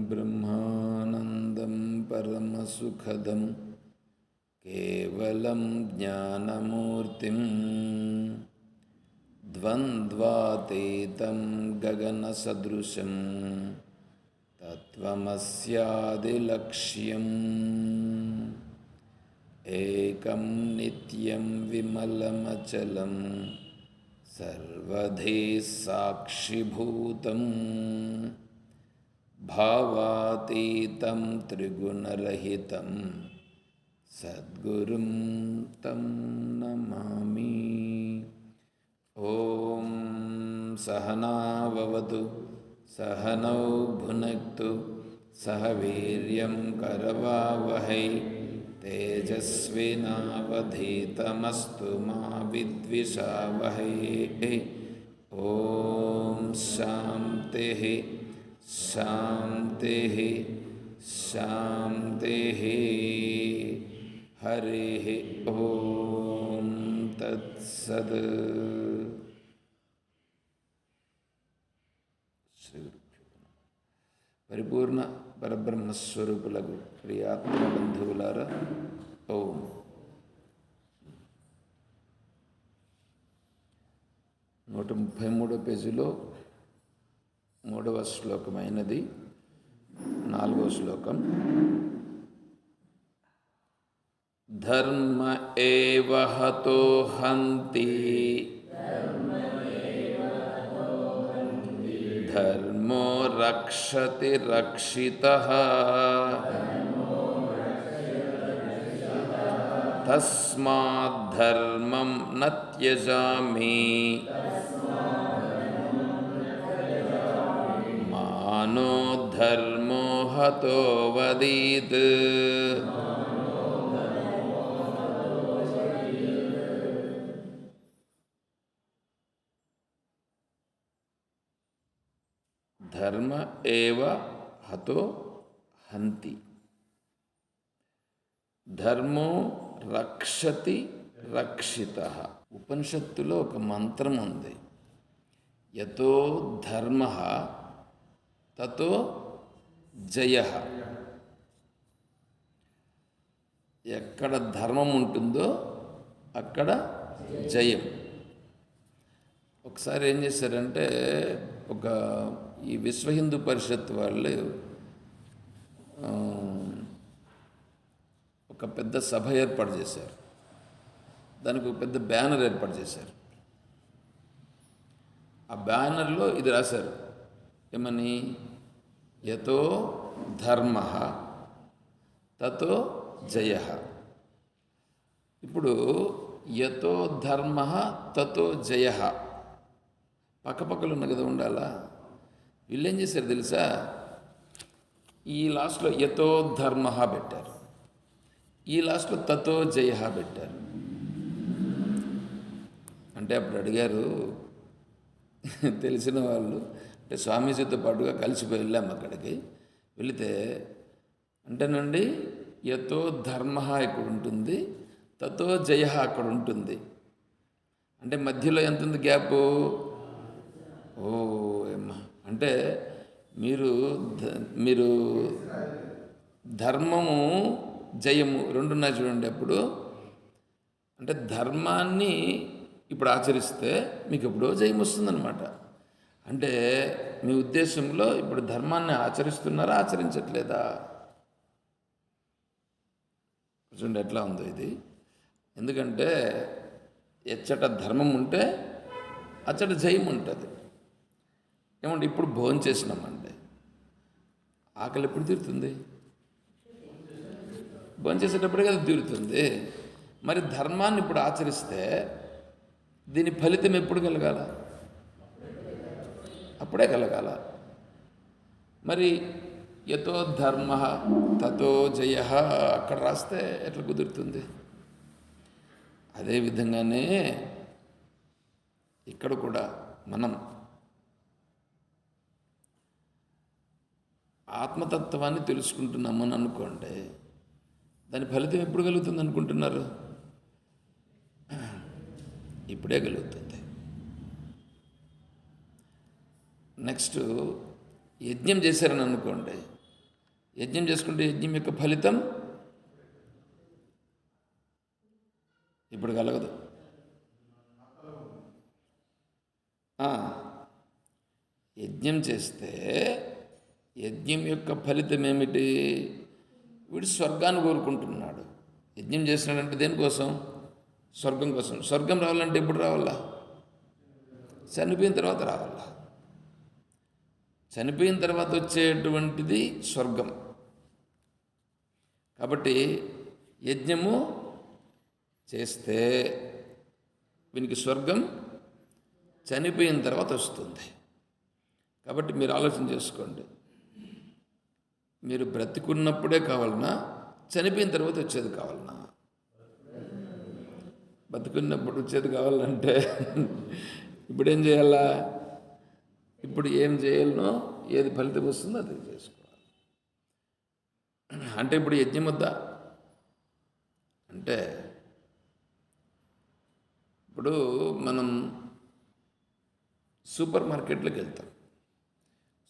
బ్రహ్మానందం పరమసుఖదం కేవలం జ్ఞానమూర్తిం ద్వంద్వాతీతం గగనసదృశం తత్వమస్యాదిలక్ష్యం ఏకం నిత్యం విమలమచలం సర్వధీ సాక్షిభూతం భావాతీతం త్రిగుణరహితం సద్గురుం తం నమామి. ఓం సహనావవతు సహనౌ భునక్తు సహ వీర్యం కరవావహై తేజస్వినావధీతమస్తు మా విద్విషావహై. ఓం శాంతి శాంతి శాంతి. హరి ఓం తత్సద్. పరిపూర్ణ పరబ్రహ్మస్వరూపులకు ప్రియాత్మ బంధువులారా, ఓం. 133 పేజీలో 3వ శ్లోకమైనది 4వ శ్లోకం. ధర్మ ఏవ హతో హంతి ధర్మో రక్షతి రక్షితః తస్మాద్ ధర్మం న త్యజామి మానో ధర్మో హతో వదీత్. ధర్మ ఏవ హతో హంతి. ధర్మో రక్షతి రక్షితః. ఉపనిషత్తులో ఒక మంత్రం ఉంది, యతో ధర్మః తతో జయః. ఎక్కడ ధర్మం ఉంటుందో అక్కడ జయం. ఒకసారి ఏం చేశారంటే, ఈ విశ్వ హిందూ పరిషత్ వాళ్ళు ఒక పెద్ద సభ ఏర్పాటు చేశారు. దానికి ఒక పెద్ద బ్యానర్ ఏర్పాటు చేశారు. ఆ బ్యానర్లో ఇది రాశారు, ఏమని? యతో ధర్మః తతో జయః. ఇప్పుడు యతో ధర్మః తతో జయః పక్కపక్కలు ఉన్న కదా ఉండాలా. వీళ్ళు ఏం చేశారు తెలుసా? ఈ లాస్ట్లో యతో ధర్మః పెట్టారు, ఈ లాస్ట్లో తతో జయః పెట్టారు. అంటే అప్పుడు అడిగారు తెలిసిన వాళ్ళు, అంటే స్వామీజీతో పాటుగా కలిసిపోయి వెళ్ళాము అక్కడికి. వెళితే అంటేనండి, యతో ధర్మః ఇక్కడ ఉంటుంది, తతో జయః అక్కడ ఉంటుంది. అంటే మధ్యలో ఎంత ఉంది గ్యాపు? ఓ ఏమ్మా, అంటే మీరు ధర్మము జయము రెండున్నాయి చూడండి. అప్పుడు అంటే ధర్మాన్ని ఇప్పుడు ఆచరిస్తే మీకు ఎప్పుడో జయం వస్తుందన్నమాట. అంటే మీ ఉద్దేశంలో ఇప్పుడు ధర్మాన్ని ఆచరిస్తున్నారా, ఆచరించట్లేదా? చూడండి ఎట్లా ఉందో ఇది. ఎందుకంటే ఎచ్చట ధర్మం ఉంటే అచ్చట జయం ఉంటుంది. ఏమంటే ఇప్పుడు భోజనం చేసినామంటే ఆకలి ఎప్పుడు తీరుతుంది? భోజనం చేసేటప్పుడే కదా తీరుతుంది. మరి ధర్మాన్ని ఇప్పుడు ఆచరిస్తే దీని ఫలితం ఎప్పుడు కలగాల? అప్పుడే కలగాల. మరి యతో ధర్మ తతో జయ అక్కడ రాస్తే ఎట్లా కుదురుతుంది? అదేవిధంగానే ఇక్కడ కూడా మనం ఆత్మతత్వాన్ని తెలుసుకుంటున్నామని అనుకోండి, దాని ఫలితం ఎప్పుడు కలుగుతుంది అనుకుంటున్నారు? ఇప్పుడే కలుగుతుంది. నెక్స్ట్ యజ్ఞం చేశారని అనుకోండి, యజ్ఞం చేసుకుంటే యజ్ఞం యొక్క ఫలితం ఇప్పుడు కలగదు. యజ్ఞం చేస్తే యజ్ఞం యొక్క ఫలితం ఏమిటి? వీడు స్వర్గాన్ని కోరుకుంటున్నాడు. యజ్ఞం చేసినాడంటే దేనికోసం? స్వర్గం కోసం. స్వర్గం రావాలంటే ఎప్పుడు రావాలా? చనిపోయిన తర్వాత రావాలా. చనిపోయిన తర్వాత వచ్చేటువంటిది స్వర్గం. కాబట్టి యజ్ఞము చేస్తే వీనికి స్వర్గం చనిపోయిన తర్వాత వస్తుంది. కాబట్టి మీరు ఆలోచన చేసుకోండి, మీరు బ్రతికున్నప్పుడే కావాలన్నా చనిపోయిన తర్వాత వచ్చేది కావాలన్నా? బతుకున్నప్పుడు వచ్చేది కావాలంటే ఇప్పుడేం చేయాలా? ఇప్పుడు ఏం చేయాలనో, ఏది ఫలితం వస్తుందో అది చేసుకోవాలి. అంటే ఇప్పుడు యజ్ఞం వద్దా అంటే, ఇప్పుడు మనం సూపర్ మార్కెట్లోకి వెళ్తాం.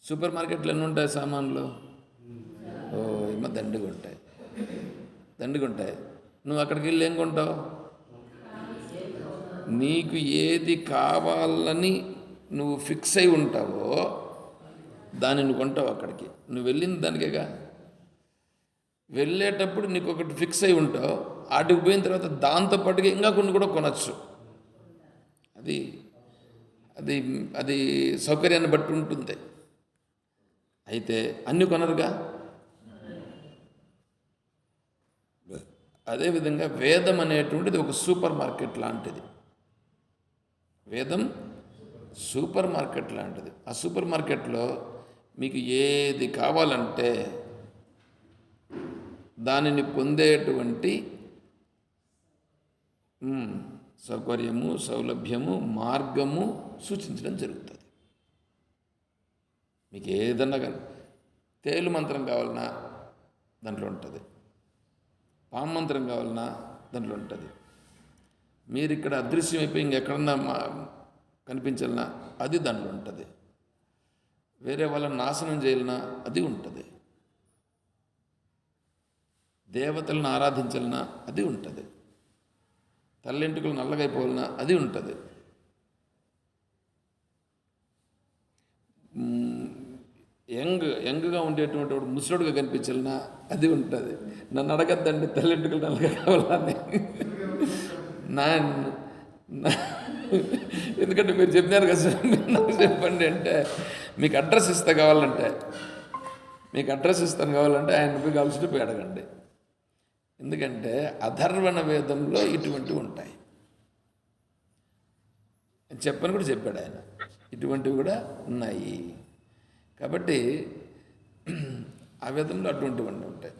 సూపర్ మార్కెట్లో ఎన్ని ఉంటాయి సామాన్లు? ఏమో దండిగా ఉంటాయి. నువ్వు అక్కడికి వెళ్ళి ఏం కొంటావు? నీకు ఏది కావాలని నువ్వు ఫిక్స్ అయి ఉంటావో దాన్ని నువ్వు కొంటావు. అక్కడికి నువ్వు వెళ్ళిన దానికేగా. వెళ్ళేటప్పుడు నీకు ఒకటి ఫిక్స్ అయి ఉంటావు, ఆటికి పోయిన తర్వాత దాంతోపాటుగా ఇంకా కొన్ని కూడా కొనచ్చు. అది అది అది సౌకర్యాన్ని బట్టి ఉంటుంది. అయితే అన్నీ కొనరుగా. అదేవిధంగా వేదం అనేటువంటిది ఒక సూపర్ మార్కెట్ లాంటిది. వేదం సూపర్ మార్కెట్ లాంటిది. ఆ సూపర్ మార్కెట్లో మీకు ఏది కావాలంటే దానిని పొందేటువంటి సౌకర్యము, సౌలభ్యము, మార్గము సూచించడం జరుగుతుంది. మీకు ఏదన్నా కానీ తేలు మంత్రం కావాలన్నా దాంట్లో ఉంటుంది, పాము మంత్రం కావాలన్నా దాంట్లో ఉంటుంది. మీరు ఇక్కడ అదృశ్యం అయిపోయి ఇంకెక్కడన్నా కనిపించాలన్నా అది దాంట్లో ఉంటుంది. వేరే వాళ్ళని నాశనం చేయాలన్నా అది ఉంటుంది. దేవతలను ఆరాధించాలన్నా అది ఉంటుంది. తల్లింటికలు నల్లగైపోవాలన్నా అది ఉంటుంది. యంగ్గా ఉండేటువంటి వాడు ముసలుడుగా కనిపించాలన్నా అది ఉంటుంది. నన్ను అడగద్దండి తల్లింటికలు నల్లగా కావాలని. ఎందుకంటే మీరు చెప్పినారు కదా సార్, మీరు నాకు చెప్పండి అంటే మీకు అడ్రస్ ఇస్తాను కావాలంటే ఆయన పోయి కలిసి పోయి అడగండి. ఎందుకంటే అధర్వణ వేదంలో ఇటువంటివి ఉంటాయి. చెప్పని కూడా చెప్పాడు ఆయన, ఇటువంటివి కూడా ఉన్నాయి. కాబట్టి ఆ వేదంలో అటువంటివన్నీ ఉంటాయి.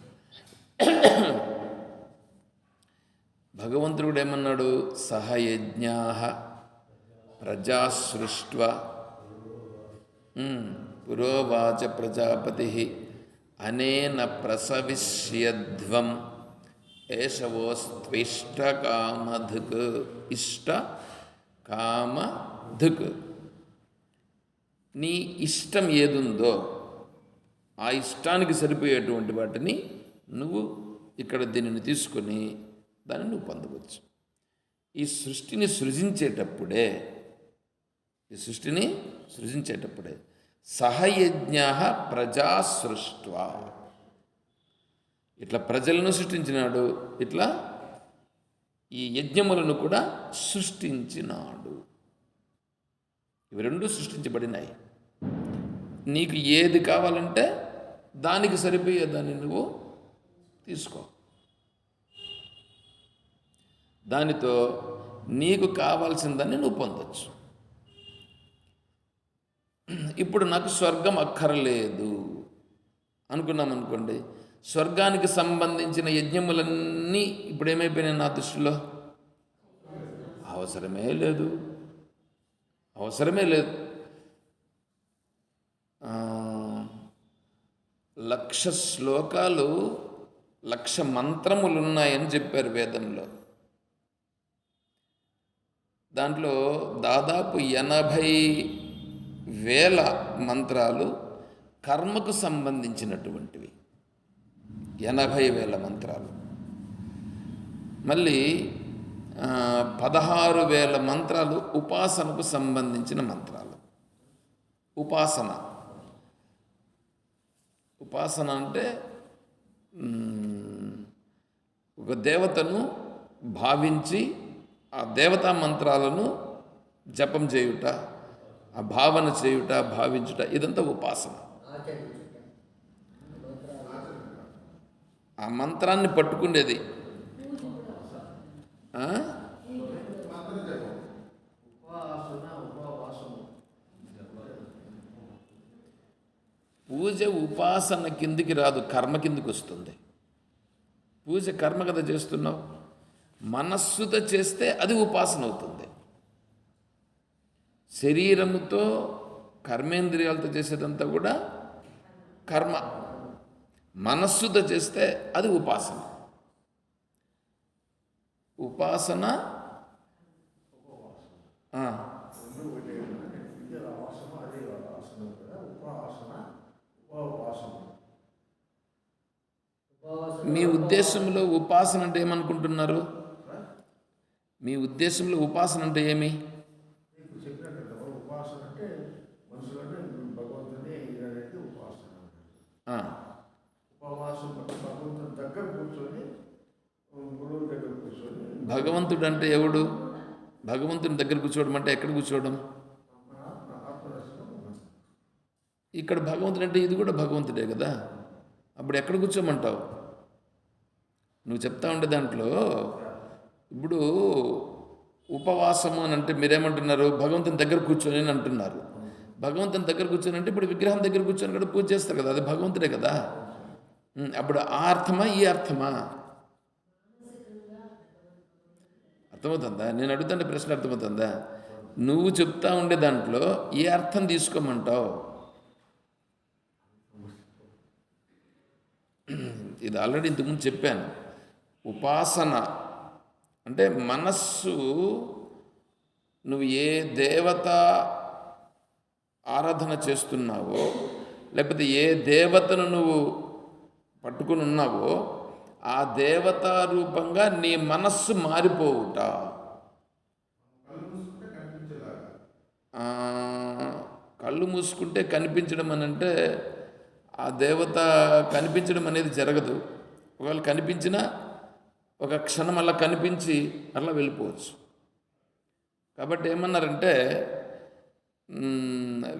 భగవంతుడు ఏమన్నాడు? సహయజ్ఞా ప్రజా సృష్ట్వా పురోవాచ ప్రజాపతి అనేన ప్రసవిష్యధ్వం ఏషవోస్త్విష్ట కామధుక్. ఇష్ట కామధుక్. నీ ఇష్టం ఏదుందో ఆ ఇష్టానికి సరిపోయేటువంటి వాటిని నువ్వు ఇక్కడ దీనిని తీసుకొని దాన్ని నువ్వు పొందవచ్చు. ఈ సృష్టిని సృజించేటప్పుడే సహయజ్ఞ ప్రజా సృష్ట్వా. ఇట్లా ప్రజలను సృష్టించినాడు, ఇట్లా ఈ యజ్ఞములను కూడా సృష్టించినాడు. ఇవి రెండు సృష్టించబడినాయి. నీకు ఏది కావాలంటే దానికి సరిపోయే దాన్ని నువ్వు తీసుకో. దానితో నీకు కావాల్సిందని నువ్వు పొందొచ్చు. ఇప్పుడు నాకు స్వర్గం అక్కర్లేదు అనుకున్నాం అనుకోండి, స్వర్గానికి సంబంధించిన యజ్ఞములన్నీ ఇప్పుడు ఏమైపోయినాయి నా దృష్టిలో? అవసరమే లేదు. 1,00,000 శ్లోకాలు 1,00,000 మంత్రములు ఉన్నాయని చెప్పారు వేదంలో. దాంట్లో దాదాపు 80,000 మంత్రాలు కర్మకు సంబంధించినటువంటివి. 80,000 మంత్రాలు. మళ్ళీ 16,000 మంత్రాలు ఉపాసనకు సంబంధించిన మంత్రాలు. ఉపాసన అంటే ఒక దేవతను భావించి ఆ దేవతా మంత్రాలను జపం చేయుట, ఆ భావన చేయుట, భావించుట, ఇదంతా ఉపాసన. ఆ మంత్రాన్ని పట్టుకునేది. పూజ ఉపాసన కిందికి రాదు, కర్మ కిందికి వస్తుంది. పూజ కర్మ కదా చేస్తున్నావు, మనస్సుతో చేస్తే అది ఉపాసన అవుతుంది. శరీరముతో కర్మేంద్రియాలతో చేసేదంతా కూడా కర్మ. మనస్సుతో చేస్తే అది ఉపాసన. ఉపాసన మీ ఉద్దేశంలో ఉపాసన అంటే ఏమనుకుంటున్నారు? మీ ఉద్దేశంలో ఉపాసన అంటే ఏమి? భగవంతుడు అంటే ఎవడు? భగవంతుని దగ్గర కూర్చోవడం అంటే ఎక్కడ కూర్చోవడం? ఇక్కడ భగవంతుడు అంటే ఇది కూడా భగవంతుడే కదా. అప్పుడు ఎక్కడ కూర్చోమంటావు? నువ్వు చెప్తా ఉండే దాంట్లో ఇప్పుడు ఉపవాసము అని అంటే మీరేమంటున్నారు? భగవంతుని దగ్గర కూర్చొని అని అంటున్నారు. భగవంతుని దగ్గర కూర్చొని అంటే ఇప్పుడు విగ్రహం దగ్గర కూర్చొని కూడా పూజ చేస్తారు కదా, అది భగవంతుడే కదా. అప్పుడు ఆ అర్థమా ఈ అర్థమా? అర్థమవుతుందా? నేను అడుగుతుంటే ప్రశ్న అర్థమవుతుందా? నువ్వు చెప్తా ఉండే దాంట్లో ఏ అర్థం తీసుకోమంటావు? ఇది ఆల్రెడీ ఇంతకుముందు చెప్పాను. ఉపాసన అంటే మనస్సు, నువ్వు ఏ దేవత ఆరాధన చేస్తున్నావో, లేకపోతే ఏ దేవతను నువ్వు పట్టుకుని ఉన్నావో, ఆ దేవతా రూపంగా నీ మనస్సు మారిపోవుట. కళ్ళు మూసుకుంటే కనిపించడం అని అంటే ఆ దేవత కనిపించడం అనేది జరగదు. ఒకవేళ కనిపించినా ఒక క్షణం అలా కనిపించి అలా వెళ్ళిపోవచ్చు. కాబట్టి ఏమన్నారంటే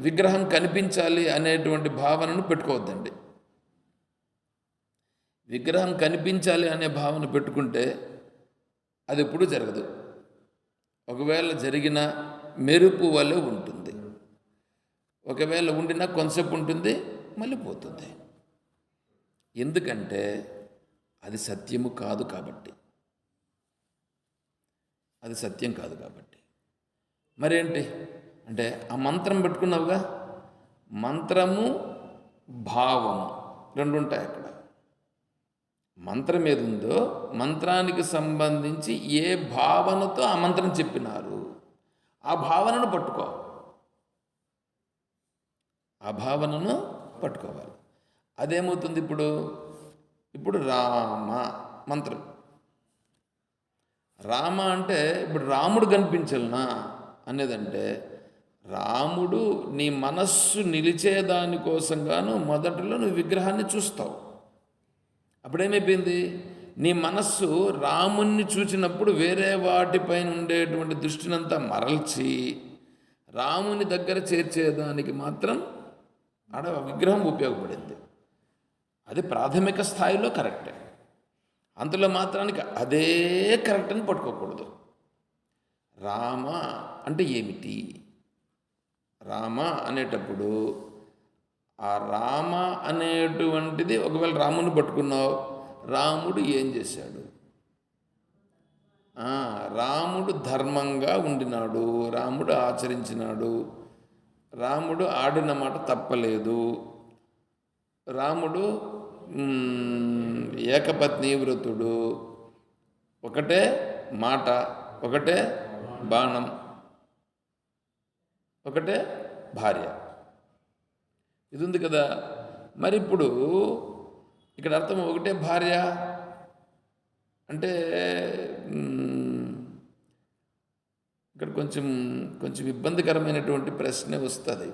విగ్రహం కనిపించాలి అనేటువంటి భావనను పెట్టుకోవద్దండి. విగ్రహం కనిపించాలి అనే భావన పెట్టుకుంటే అది ఎప్పుడూ జరగదు. ఒకవేళ జరిగిన మెరుపు వలె ఉంటుంది, ఒకవేళ ఉండినా కొంతసేపు ఉంటుంది, మళ్ళీ పోతుంది. ఎందుకంటే అది సత్యము కాదు కాబట్టి. అది సత్యం కాదు కాబట్టి. మరేంటి అంటే ఆ మంత్రం పెట్టుకున్నావుగా, మంత్రము భావము రెండు ఉంటాయి అక్కడ. మంత్రం ఏది ఉందో మంత్రానికి సంబంధించి ఏ భావనతో ఆ మంత్రం చెప్పినారు ఆ భావనను పట్టుకో. ఆ భావనను పట్టుకోవాలి. అదేమవుతుంది? ఇప్పుడు రామ మంత్రం. రామ అంటే ఇప్పుడు రాముడు కనిపించాలనా అనేదంటే, రాముడు నీ మనస్సు నిలిచేదానికోసం గాను మొదటలో నువ్వు విగ్రహాన్ని చూస్తావు. అప్పుడేమైపోయింది? నీ మనస్సు రాముణ్ణి చూసినప్పుడు వేరే వాటిపైన ఉండేటువంటి దృష్టినంతా మరల్చి రాముని దగ్గర చేర్చేదానికి మాత్రం ఆడ విగ్రహం ఉపయోగపడింది. అది ప్రాథమిక స్థాయిలో కరెక్టే. అంతలో మాత్రానికి అదే కరెక్ట్ అని పట్టుకోకూడదు. రామ అంటే ఏమిటి? రామ అనేటప్పుడు ఆ రామ అనేటువంటిది ఒకవేళ రాముని పట్టుకున్నావు, రాముడు ఏం చేశాడు? రాముడు ధర్మంగా ఉండినాడు, రాముడు ఆచరించినాడు, రాముడు ఆడిన మాట తప్పలేదు, రాముడు ఏకపత్ని వ్రతుడు, ఒకటే మాట, ఒకటే బాణం, ఒకటే భార్య. ఇది ఉంది కదా. మరి ఇప్పుడు ఇక్కడ అర్థం ఒకటే భార్య అంటే ఇక్కడ కొంచెం కొంచెం ఇబ్బందికరమైనటువంటి ప్రశ్న వస్తుంది.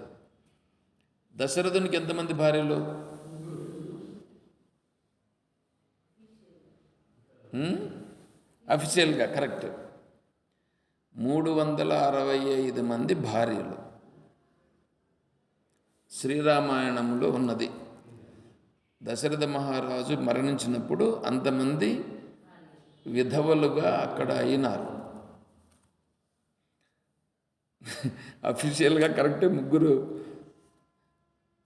దశరథునికి ఎంతమంది భార్యలు? అఫీషియల్గా కరెక్ట్ 365 మంది భార్యలు శ్రీరామాయణంలో ఉన్నది. దశరథ మహారాజు మరణించినప్పుడు అంతమంది విధవలుగా అక్కడ అయినారు. అఫీషియల్గా కరెక్టే 3.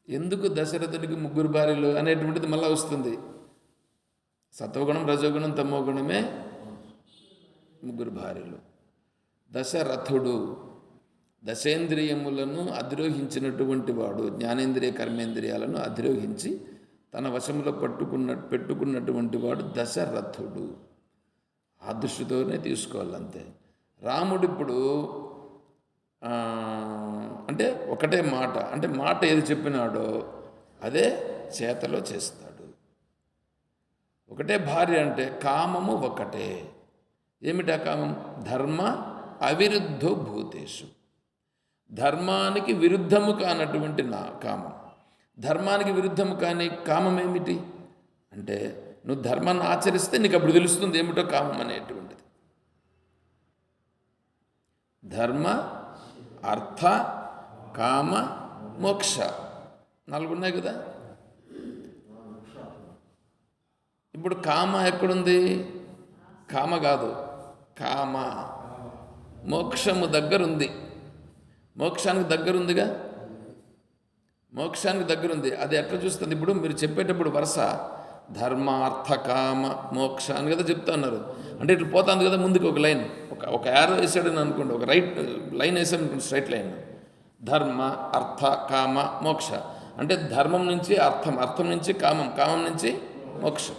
ఎందుకు దశరథునికి 3 భార్యలు అనేటువంటిది మళ్ళీ వస్తుంది. సత్వగుణం, రజోగుణం, తమోగుణమే 3 భార్యలు. దశరథుడు దశేంద్రియములను అధిరోహించినటువంటి వాడు, జ్ఞానేంద్రియ కర్మేంద్రియాలను అధిరోహించి తన వశంలో పెట్టుకున్నటువంటి వాడు దశరథుడు. ఆ దృష్టితోనే తీసుకోవాలంతే. రాముడు ఇప్పుడు అంటే ఒకటే మాట, అంటే మాట ఏది చెప్పినాడో అదే చేతలో చేస్తాడు. ఒకటే భార్య అంటే కామము ఒకటే. ఏమిటా కామం? ధర్మ అవిరుద్ధో భూతేషు. ధర్మానికి విరుద్ధము కానటువంటి కామం. ధర్మానికి విరుద్ధము కాని కామం ఏమిటి అంటే నువ్వు ధర్మాన్ని ఆచరిస్తే నీకు అప్పుడు తెలుస్తుంది ఏమిటో కామం అనేటువంటిది. ధర్మ, అర్థ, కామ, మోక్ష 4 ఉన్నాయి కదా. ఇప్పుడు కామ ఎక్కడుంది? కామ కాదు, కామ మోక్షము దగ్గరుంది. మోక్షానికి దగ్గరుందిగా, మోక్షానికి దగ్గరుంది. అది ఎట్లా చూస్తుంది? ఇప్పుడు మీరు చెప్పేటప్పుడు వరుస ధర్మ, అర్థ, కామ, మోక్ష అని కదా చెప్తా ఉన్నారు. అంటే ఇట్లా పోతుంది కదా ముందుకు ఒక లైన్, ఒక యారో వేసాడని అనుకోండి, ఒక రైట్ లైన్ వేసాడు అనుకోండి, స్ట్రైట్ లైన్. ధర్మ, అర్థ, కామ, మోక్ష అంటే ధర్మం నుంచి అర్థం, అర్థం నుంచి కామం, కామం నుంచి మోక్షం.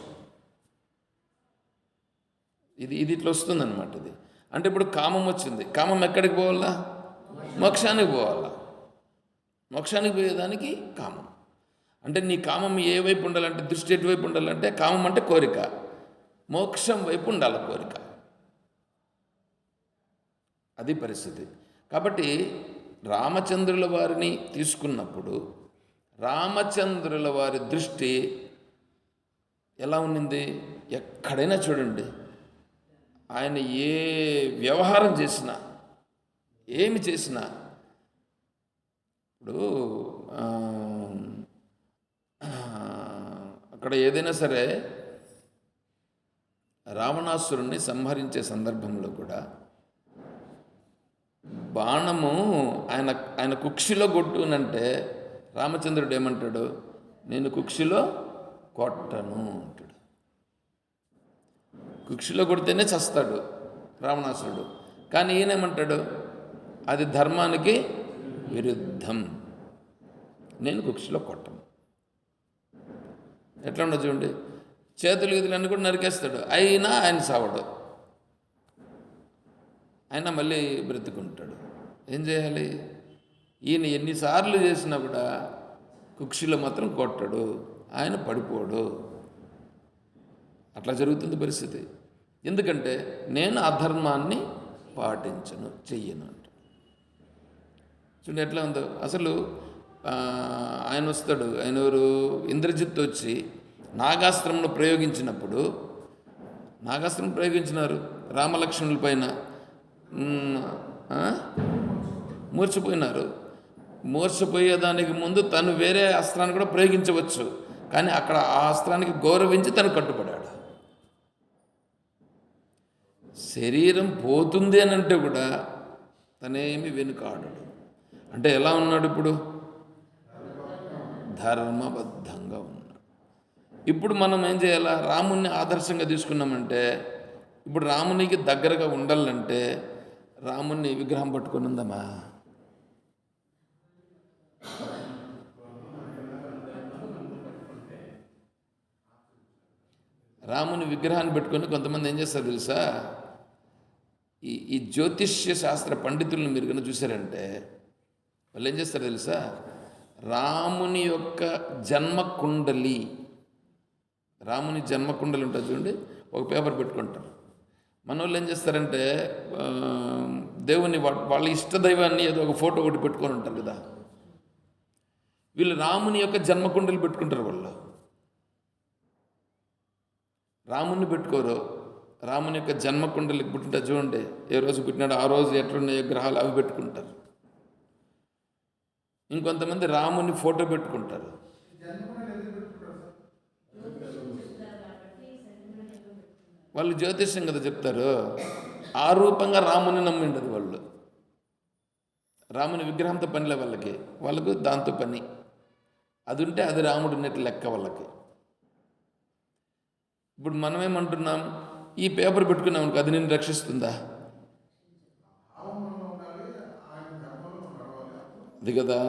ఇది ఇట్లా వస్తుందన్నమాట. ఇది అంటే ఇప్పుడు కామం వచ్చింది. కామం ఎక్కడికి పోవాలా? మోక్షానికి పోవాలా. మోక్షానికి పోయేదానికి కామం. అంటే నీ కామం ఏ వైపు ఉండాలంటే, దృష్టి ఎటువైపు ఉండాలంటే, కామం అంటే కోరిక, మోక్షం వైపు ఉండాలి కోరిక. అది పరిస్థితి. కాబట్టి రామచంద్రుల వారిని తీసుకున్నప్పుడు రామచంద్రుల వారి దృష్టి ఎలా ఉన్నింది? ఎక్కడైనా చూడండి, ఆయన ఏ వ్యవహారం చేసినా, ఏమి చేసినా, ఇప్పుడు అక్కడ ఏదైనా సరే రావణాసురుణ్ణి సంహరించే సందర్భంలో కూడా బాణము ఆయన కుక్షిలో కొట్టునంటే రామచంద్రుడు ఏమంటాడు? నేను కుక్షిలో కొట్టను అంటాడు. కుక్షిలో కొడితేనే చస్తాడు రావణాసురుడు. కానీ ఈయనేమంటాడు? అది ధర్మానికి విరుద్ధం, నేను కుక్షిలో కొట్టను. ఎట్లా ఉండదు చూడండి. చేతులు గీతులన్నీ కూడా నరికేస్తాడు, అయినా ఆయన సావడు, ఆయన మళ్ళీ బ్రతుకుంటాడు. ఏం చేయాలి? ఈయన ఎన్నిసార్లు చేసినా కూడా కుక్షిలో మాత్రం కొట్టడు, ఆయన పడిపోడు. అట్లా జరుగుతుంది పరిస్థితి. ఎందుకంటే నేను అధర్మాన్ని పాటించను, చెయ్యను అంట. చూడండి ఎట్లా ఉందో. అసలు ఆయన వస్తాడు, ఆయన ఎవరు? ఇంద్రజిత్ వచ్చి నాగాస్త్రంను ప్రయోగించినప్పుడు, నాగాస్త్రం ప్రయోగించినారు రామలక్ష్మణుల పైన, మూర్చిపోయినారు. మూర్చిపోయేదానికి ముందు తను వేరే అస్త్రాన్ని కూడా ప్రయోగించవచ్చు, కానీ అక్కడ ఆ అస్త్రానికి గౌరవించి తను కట్టుబడాడు. శరీరం పోతుంది అని అంటే కూడా తనేమి వెనుకాడడు. అంటే ఎలా ఉన్నాడు ఇప్పుడు? ధర్మబద్ధంగా ఉన్నాడు. ఇప్పుడు మనం ఏం చేయాలా? రాముణ్ణి ఆదర్శంగా తీసుకున్నామంటే, ఇప్పుడు రామునికి దగ్గరగా ఉండాలంటే రాముణ్ణి విగ్రహం పట్టుకొని ఉందామా? రాముని విగ్రహాన్ని పెట్టుకొని కొంతమంది ఏం చేస్తారు తెలుసా? ఈ జ్యోతిష్య శాస్త్ర పండితులను మీరు కనుక చూశారంటే వాళ్ళు ఏం చేస్తారు తెలుసా? రాముని యొక్క జన్మకుండలి, రాముని జన్మకుండలి ఉంటుంది చూడండి, ఒక పేపర్ పెట్టుకుంటారు. మన వాళ్ళు ఏం చేస్తారంటే దేవుని వాళ్ళ ఇష్టదైవాన్ని ఏదో ఒక ఫోటో ఒకటి పెట్టుకొని ఉంటారు కదా. వీళ్ళు రాముని యొక్క జన్మకుండలి పెట్టుకుంటారు. వాళ్ళు రాముని పెట్టుకోరు, రాముని యొక్క జన్మకుండలికి పుట్టింటే చూడండి, ఏ రోజు పుట్టినాడో ఆ రోజు ఎట్లున్నాయో గ్రహాలు అవి పెట్టుకుంటారు. ఇంకొంతమంది రాముని ఫోటో పెట్టుకుంటారు. వాళ్ళు జ్యోతిష్యం కదా చెప్తారు. ఆ రూపంగా రాముని నమ్మిండదు వాళ్ళు. రాముని విగ్రహంతో పనిలే వాళ్ళకు దాంతో పని. అది ఉంటే అది రాముడు ఉన్నట్టు లెక్క వాళ్ళకి. ఇప్పుడు మనమేమంటున్నాం? ఈ పేపర్ పెట్టుకున్నాం అనుకో, అది నేను రక్షిస్తుందా? అది కదా.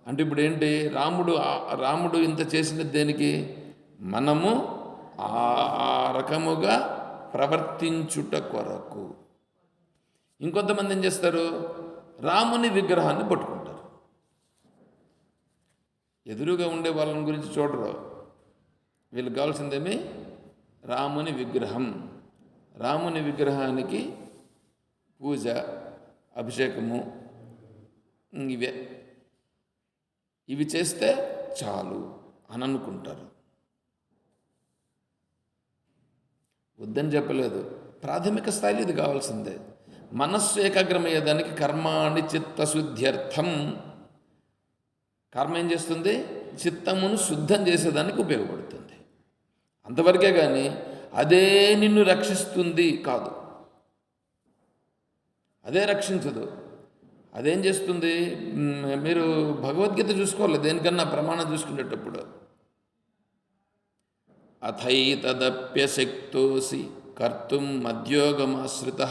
అంటే ఇప్పుడు ఏంటి? రాముడు ఇంత చేసినది దేనికి? మనము ఆ రకముగా ప్రవర్తించుట కొరకు. ఇంకొంతమంది ఏం చేస్తారు? రాముని విగ్రహాన్ని పట్టుకుంటారు. ఎదురుగా ఉండే వాళ్ళని గురించి చూడరు. వీళ్ళకి కావాల్సిందేమి? రాముని విగ్రహం. రాముని విగ్రహానికి పూజ, అభిషేకము, ఇవి చేస్తే చాలు అని అనుకుంటారు. వద్దని చెప్పలేదు, ప్రాథమిక స్థాయిలో ఇది కావాల్సిందే. మనస్సు ఏకాగ్రమయ్యేదానికి కర్మాణి చిత్తశుద్ధ్యర్థం. కర్మ ఏం చేస్తుంది? చిత్తమును శుద్ధం చేసేదానికి ఉపయోగపడుతుంది. అంతవరకే కానీ అదే నిన్ను రక్షిస్తుంది కాదు. అదే రక్షించదు. అదేం చేస్తుంది? మీరు భగవద్గీత చూసుకోవాలి, దేనికన్నా ప్రమాణం చూసుకునేటప్పుడు. అథైతదప్యశక్తోసి కర్తుం మద్యోగమాశ్రిత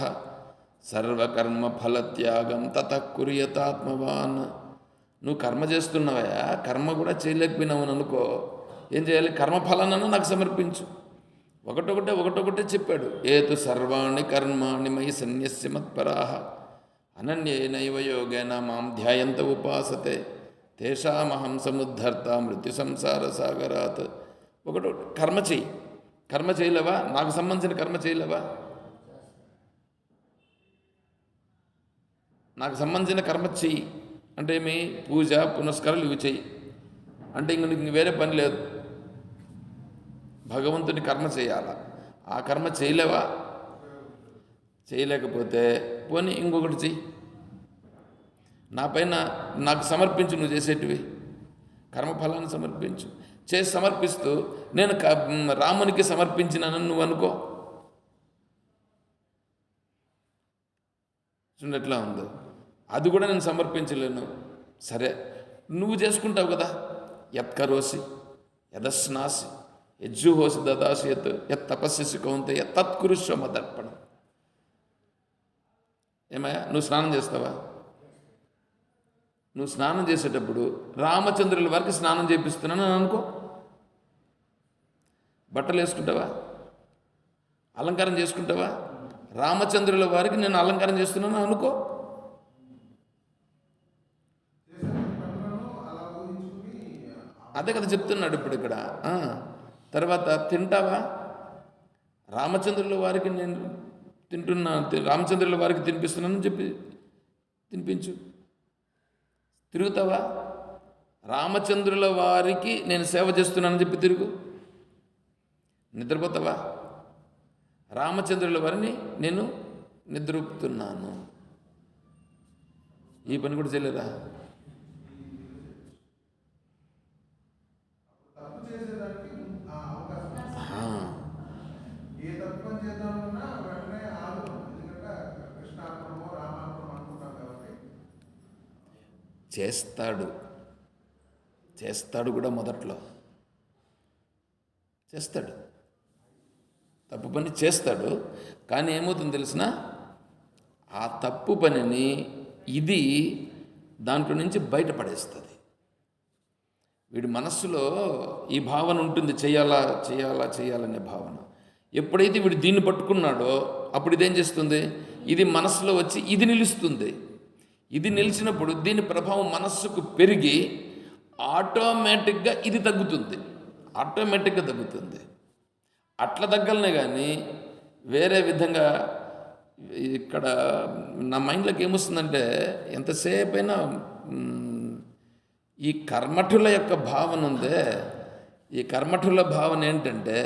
సర్వకర్మ ఫలత్యాగం తతః కుర్యతాత్మవాన్. నువ్వు కర్మ చేస్తున్నావా? కర్మ కూడా చేయలేకపోయినావు అనుకో, ఏం చేయాలి? కర్మఫలాలను నాకు సమర్పించు. ఒకటొకటే చెప్పాడు. ఏతు సర్వాణి కర్మాణి మయి సన్యస్య మత్పరాః అనన్యేనైవ యోగేన మాం ధ్యాయంత ఉపాసతే తేషామహం సముద్ధర్త మృత్యు సంసార సాగరాత్. ఒకటొకటి కర్మ చెయ్యి. కర్మ చేయలేవా? నాకు సంబంధించిన కర్మ చేయలేవా? నాకు సంబంధించిన కర్మ చెయ్యి అంటే ఏమి? పూజ పునస్కారాలు ఇవి చెయ్యి అంటే ఇంక నీకు వేరే పని లేదు. భగవంతుని కర్మ చేయాలా. ఆ కర్మ చేయలేవా? చేయలేకపోతే పోనీ ఇంకొకటి చెయ్యి. నా పైన నాకు సమర్పించు. నువ్వు చేసేటివి కర్మఫలాన్ని సమర్పించు. చేసి సమర్పిస్తూ నేను రామునికి సమర్పించినానని నువ్వు అనుకో. చూడండి ఎట్లా ఉందో. అది కూడా నేను సమర్పించలేను. సరే, నువ్వు చేసుకుంటావు కదా. యత్కరోసి యదస్నాసి యజ్జుహోసి దదాసి యత్ తపస్యసి కౌంతేయ తత్కురుష్వ మదర్పణం. ఏమయ్యా, నువ్వు స్నానం చేస్తావా? నువ్వు స్నానం చేసేటప్పుడు రామచంద్రుల వారికి స్నానం చేపిస్తున్నాను అని అనుకో. బట్టలు వేసుకుంటావా? అలంకారం చేసుకుంటావా? రామచంద్రుల వారికి నేను అలంకారం చేస్తున్నాను అనుకో. అదే కదా చెప్తున్నాడు ఇప్పుడు ఇక్కడ. తర్వాత తింటావా? రామచంద్రుల వారికి నేను తింటున్నా, రామచంద్రుల వారికి తినిపిస్తున్నానని చెప్పి తినిపించు. తిరుగుతావా? రామచంద్రుల వారికి నేను సేవ చేస్తున్నానని చెప్పి తిరుగు. నిద్రపోతావా? రామచంద్రుల వారిని నేను నిద్రపుతున్నాను. ఈ పని కూడా చేయలేరా? చేస్తాడు చేస్తాడు కూడా మొదట్లో చేస్తాడు, తప్పు పని చేస్తాడు. కానీ ఏమవుతుందో తెలిసిన, ఆ తప్పు పనిని ఇది దాంట్లో నుంచి బయటపడేస్తుంది. వీడి మనస్సులో ఈ భావన ఉంటుంది, చేయాలా చేయాలా చేయాలనే భావన. ఎప్పుడైతే వీడు దీన్ని పట్టుకున్నాడో అప్పుడు ఇదేం చేస్తుంది, ఇది మనస్సులో వచ్చి ఇది నిలుస్తుంది. ఇది నిలిచినప్పుడు దీని ప్రభావం మనస్సుకు పెరిగి ఆటోమేటిక్గా ఇది తగ్గుతుంది, ఆటోమేటిక్గా తగ్గుతుంది. అట్లా తగ్గలనే కానీ వేరే విధంగా ఇక్కడ నా మైండ్లోకి ఏమొస్తుందంటే, ఎంతసేపు అయినా ఈ కర్మఠుల యొక్క భావన ఉందే, ఈ కర్మఠుల భావన ఏంటంటే,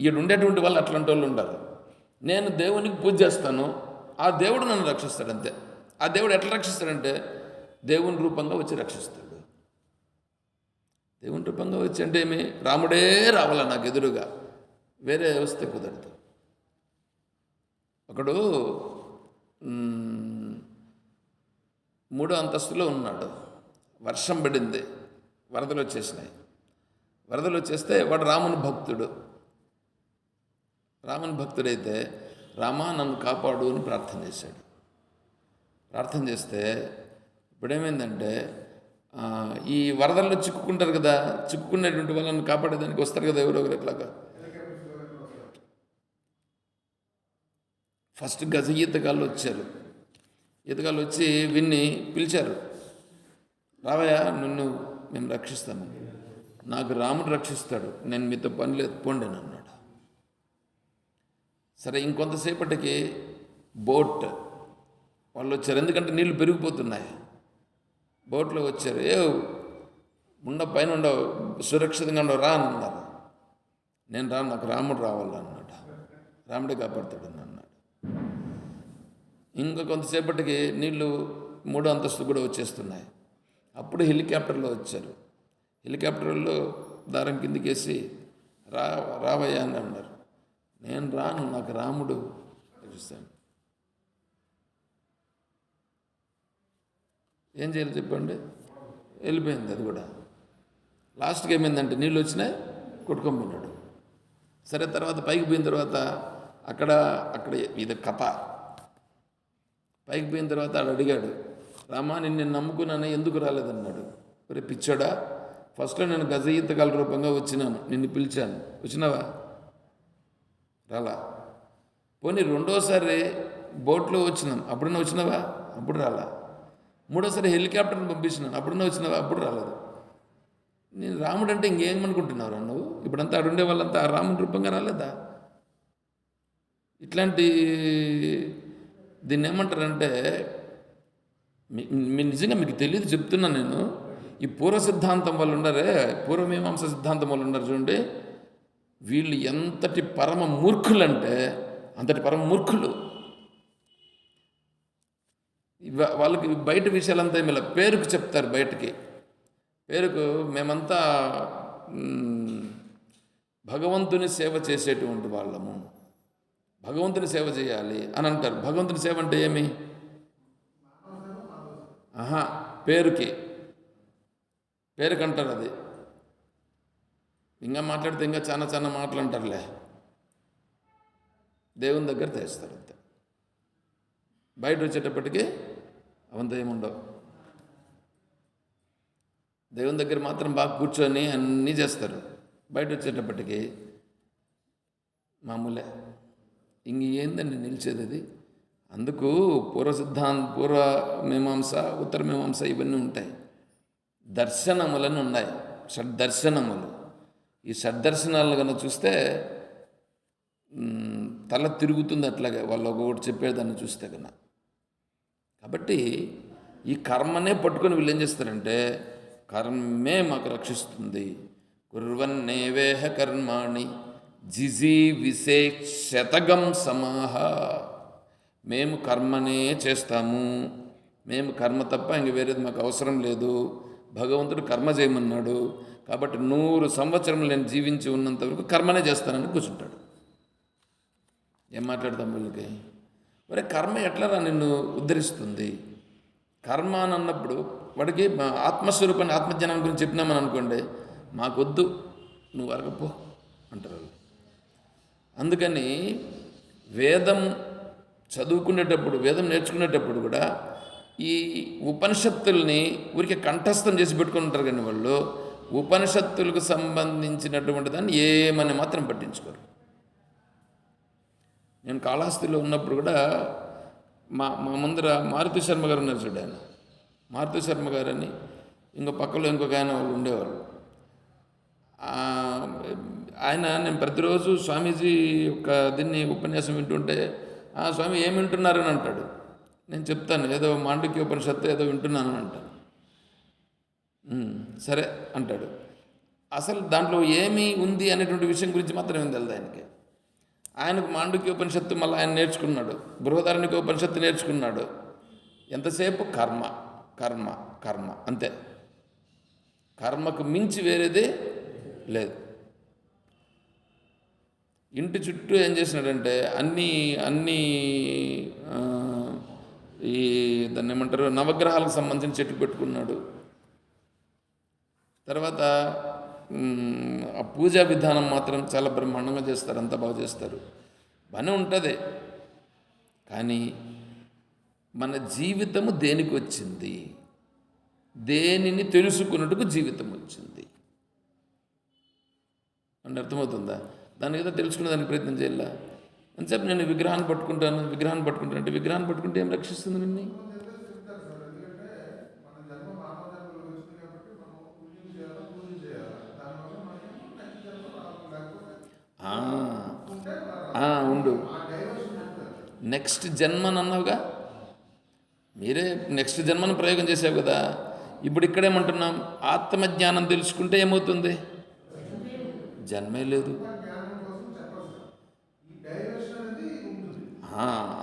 ఈడు ఉండేటువంటి వాళ్ళు అట్లాంటి వాళ్ళు ఉండరు. నేను దేవునికి పూజ చేస్తాను, ఆ దేవుడు నన్ను రక్షిస్తాడు అంతే. ఆ దేవుడు ఎట్లా రక్షిస్తాడంటే దేవుని రూపంగా వచ్చి రక్షిస్తాడు. దేవుని రూపంగా వచ్చి అంటే ఏమి, రాముడే రావాలా నాకు ఎదురుగా, వేరే వస్తే కుదరదు. ఒకడు 3వ అంతస్తులో ఉన్నాడు, వర్షం పడింది, వరదలు వచ్చేసినాయి. వరదలు వచ్చేస్తే వాడు రాముని భక్తుడు. రాముని భక్తుడైతే రామా నన్ను కాపాడు అని ప్రార్థన చేశాడు. ప్రార్థన చేస్తే ఇప్పుడేమైందంటే, ఈ వరదల్లో చిక్కుకుంటారు కదా, చిక్కుకునేటువంటి వాళ్ళని కాపాడేదానికి వస్తారు కదా ఎవరొకరు. ఎట్లాగా ఫస్ట్ గజ ఈతగాళ్ళు వచ్చారు. ఈతగాళ్ళు వచ్చి విన్ని పిలిచారు, రావయ్య నిన్ను మేము రక్షిస్తాము, నాకు రాముడు రక్షిస్తాడు, నేను మీతో పని లేదు పోండి అని అన్నాడు. సరే ఇంకొంతసేపటికి బోట్ వాళ్ళు వచ్చారు, ఎందుకంటే నీళ్లు పెరిగిపోతున్నాయి. బోట్లో వచ్చారు, పైన ఉండవు, సురక్షితంగా ఉండవు, రా అని అన్నారు. నేను రాను, నాకు రాముడు రావాలన్నాడు, రాముడే కాపాడుతాడు అని అన్నాడు. ఇంకా కొంతసేపటికి నీళ్లు 3వ అంతస్తు కూడా వచ్చేస్తున్నాయి. అప్పుడు హెలికాప్టర్లో వచ్చారు. హెలికాప్టర్లో దారం కిందికేసి రావయ్యా అని అన్నారు. నేను రాను, నాకు రాముడు రక్షిస్తాను. ఏం చేయాలి చెప్పండి, వెళ్ళిపోయింది అది కూడా. లాస్ట్కి ఏమైందంటే నీళ్ళు వచ్చినాయి, కొట్టుకొనిపోయినాడు. సరే తర్వాత పైకి పోయిన తర్వాత అక్కడ ఇది కథ. పైకి పోయిన తర్వాత ఆడు అడిగాడు, రామా నిన్ను నమ్ముకున్నాను ఎందుకు రాలేదన్నాడు. మరి పిచ్చాడా, ఫస్ట్లో నేను గజ ఈతగాల రూపంగా వచ్చినాను, నిన్ను పిలిచాను, వచ్చినావా, రాలా. పోనీ 2వసారి బోట్లో వచ్చినాం, అప్పుడన్నా వచ్చినావా, అప్పుడు రాలా. 3వసారి హెలికాప్టర్ని పంపించినాను, అప్పుడన్నా వచ్చినావా, అప్పుడు రాలేదు. నేను రాముడు అంటే ఇంకేమనుకుంటున్నావు రా నువ్వు, ఇప్పుడంతా ఆడుండే వాళ్ళంతా ఆ రాముడి రూపంగా రాలేదా. ఇట్లాంటి దీన్ని ఏమంటారంటే, మీ నిజంగా మీకు తెలియదు చెప్తున్నాను నేను. ఈ పూర్వ సిద్ధాంతం వాళ్ళు ఉన్నారే, పూర్వమీమాంస సిద్ధాంతం వాళ్ళు ఉన్నారు చూడండి, వీళ్ళు ఎంతటి పరమ మూర్ఖులంటే అంతటి పరమ మూర్ఖులు. వాళ్ళకి బయట విషయాలంతా ఏమి పేరుకు చెప్తారు, బయటకి పేరుకు మేమంతా భగవంతుని సేవ చేసేటువంటి వాళ్ళము, భగవంతుని సేవ చేయాలి అని అంటారు. భగవంతుని సేవ అంటే ఏమి, పేరుకంటారు అది. ఇంకా మాట్లాడితే ఇంకా చాలా మాటలు అంటారులే, దేవుని దగ్గర తెస్తారు అంతే. బయట వచ్చేటప్పటికి అవంతా ఏముండవు. దేవుని దగ్గర మాత్రం బాగా కూర్చొని అన్నీ చేస్తారు, బయట వచ్చేటప్పటికి మామూలే. ఏందండి నిలిచేది అది. అందుకు పూర్వ మీమాంస, ఉత్తర మీమాంస ఇవన్నీ ఉంటాయి. దర్శనములను ఉన్నాయి, షడ్దర్శనములు. ఈ షడ్దర్శనాలను కనుక చూస్తే తల తిరుగుతుంది అట్లాగే, వాళ్ళు ఒక్కొక్కటి చెప్పేదాన్ని చూస్తే కన్నా. కాబట్టి ఈ కర్మనే పట్టుకొని వీళ్ళు ఏం చేస్తారంటే, కర్మే మాకు రక్షిస్తుంది. కుర్వన్నేవేహ కర్మాణి జిజీవిషే శతగం సమాహ. మేము కర్మనే చేస్తాము, మేము కర్మ తప్ప ఇంక వేరేది మాకు అవసరం లేదు. భగవంతుడు కర్మ చేయమన్నాడు కాబట్టి 100 సంవత్సరం నేను జీవించి ఉన్నంత వరకు కర్మనే చేస్తానని కూర్చుంటాడు. ఏం మాట్లాడతాం వీళ్ళకి, మరి కర్మ ఎట్లా నిన్ను ఉద్ధరిస్తుంది? కర్మ అని అన్నప్పుడు వాడికి ఆత్మస్వరూపాన్ని ఆత్మజ్ఞానం గురించి చెప్పినామని అనుకోండి, మాకొద్దు నువ్వు అరగపో అంటారు వాళ్ళు. అందుకని వేదం చదువుకునేటప్పుడు, వేదం నేర్చుకునేటప్పుడు కూడా ఈ ఉపనిషత్తుల్ని ఊరికే కంఠస్థం చేసి పెట్టుకుని ఉంటారు, కానీ వాళ్ళు ఉపనిషత్తులకు సంబంధించినటువంటి దాన్ని ఏమని మాత్రం పట్టించుకోరు. నేను కాళహస్తిలో ఉన్నప్పుడు కూడా మా మా ముందర మారుతి శర్మ గారు ఉన్నారు చూడు, ఆయన మారుతి శర్మ గారు అని ఇంకో పక్కలో ఇంకొక ఆయన వాళ్ళు ఉండేవాళ్ళు. ఆయన నేను ప్రతిరోజు స్వామీజీ యొక్క దీన్ని ఉపన్యాసం వింటుంటే, స్వామి ఏమి వింటున్నారని అంటాడు. నేను చెప్తాను, ఏదో మాండక్య ఉపనిషత్తు ఏదో వింటున్నాను అంటాను. సరే అంటాడు. అసలు దాంట్లో ఏమి ఉంది అనేటువంటి విషయం గురించి మాత్రం ఏం తెలియదు ఆయనకి. ఆయనకు మాండక్య ఉపనిషత్తు మళ్ళీ ఆయన నేర్చుకున్నాడు, బృహదారణ్యక ఉపనిషత్తు నేర్చుకున్నాడు. ఎంతసేపు కర్మ కర్మ కర్మ అంతే, కర్మకు మించి వేరేదే లేదు. ఇంటి చుట్టూ ఏం చేసినాడంటే అన్నీ ఈ దాన్ని ఏమంటారు, నవగ్రహాలకు సంబంధించిన చెట్టు పెట్టుకున్నాడు. తర్వాత ఆ పూజా విధానం మాత్రం చాలా బ్రహ్మాండంగా చేస్తారు, అంతా బాగా చేస్తారు, బాగానే ఉంటుంది. కానీ మన జీవితము దేనికి వచ్చింది, దేనిని తెలుసుకున్నట్టుకు జీవితం వచ్చింది అంటే అర్థమవుతుందా? దాని ఏదో తెలుసుకునే దానికి ప్రయత్నం చేయాల. అంతసేపు నేను విగ్రహాన్ని పట్టుకుంటాను అంటే విగ్రహాన్ని పట్టుకుంటే ఏం రక్షిస్తుంది నిన్ను? ఉండు, నెక్స్ట్ జన్మని అన్నావుగా, మీరే నెక్స్ట్ జన్మను ప్రయోగం చేసావు కదా. ఇప్పుడు ఇక్కడేమంటున్నాం, ఆత్మజ్ఞానం తెలుసుకుంటే ఏమవుతుంది? జన్మే లేదు.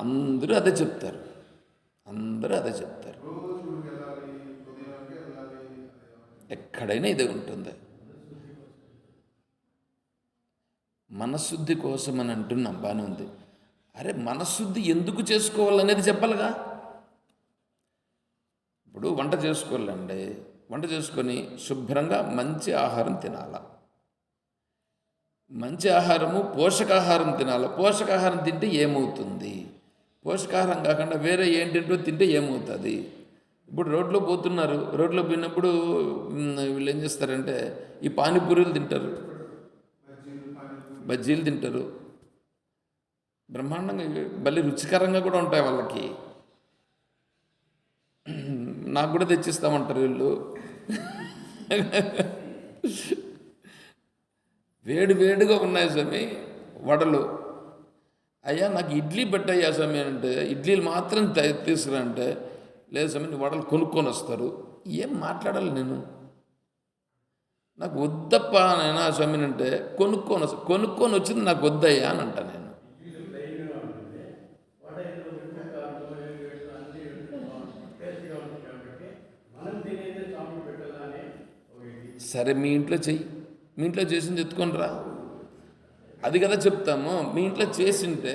అందరూ అదే చెప్తారు, ఎక్కడైనా ఇదే ఉంటుంది. మనశుద్ధి కోసం అని అంటున్నాం, బాగానే ఉంది. అరే మనశుద్ధి ఎందుకు చేసుకోవాలనేది చెప్పాలిగా. ఇప్పుడు వంట చేసుకోవాలండి, వంట చేసుకొని శుభ్రంగా మంచి ఆహారం తినాలా, మంచి ఆహారము పోషకాహారం తినాలి. పోషకాహారం తింటే ఏమవుతుంది? పోషకాహారం కాకుండా వేరే ఏంటంటో తింటే ఏమవుతుంది? ఇప్పుడు రోడ్లో పోతున్నారు, రోడ్లో పోయినప్పుడు వీళ్ళు ఏం చేస్తారంటే ఈ పానీపూరీలు తింటారు, బజ్జీలు తింటారు, బ్రహ్మాండంగా భలే రుచికరంగా కూడా ఉంటాయి వాళ్ళకి. నాకు కూడా తెచ్చిస్తామంటారు వీళ్ళు. వేడిగా ఉన్నాయి స్వామి వడలు. అయ్యా నాకు ఇడ్లీ పెట్టయ్యా స్వామి అంటే, ఇడ్లీలు మాత్రం తీసుకురా అంటే, లేదు స్వామి వడలు కొనుక్కొని వస్తారు. ఏం మాట్లాడాలి నేను? నాకు వద్దప్ప నేను స్వామిని అంటే కొనుక్కొని వచ్చింది నాకు వద్దయ్యా అని అంటా నేను. సరే మీ ఇంట్లో చెయ్యి, మీ ఇంట్లో చేసింది ఎత్తుకొని రా, అది కదా చెప్తాము. మీ ఇంట్లో చేసింటే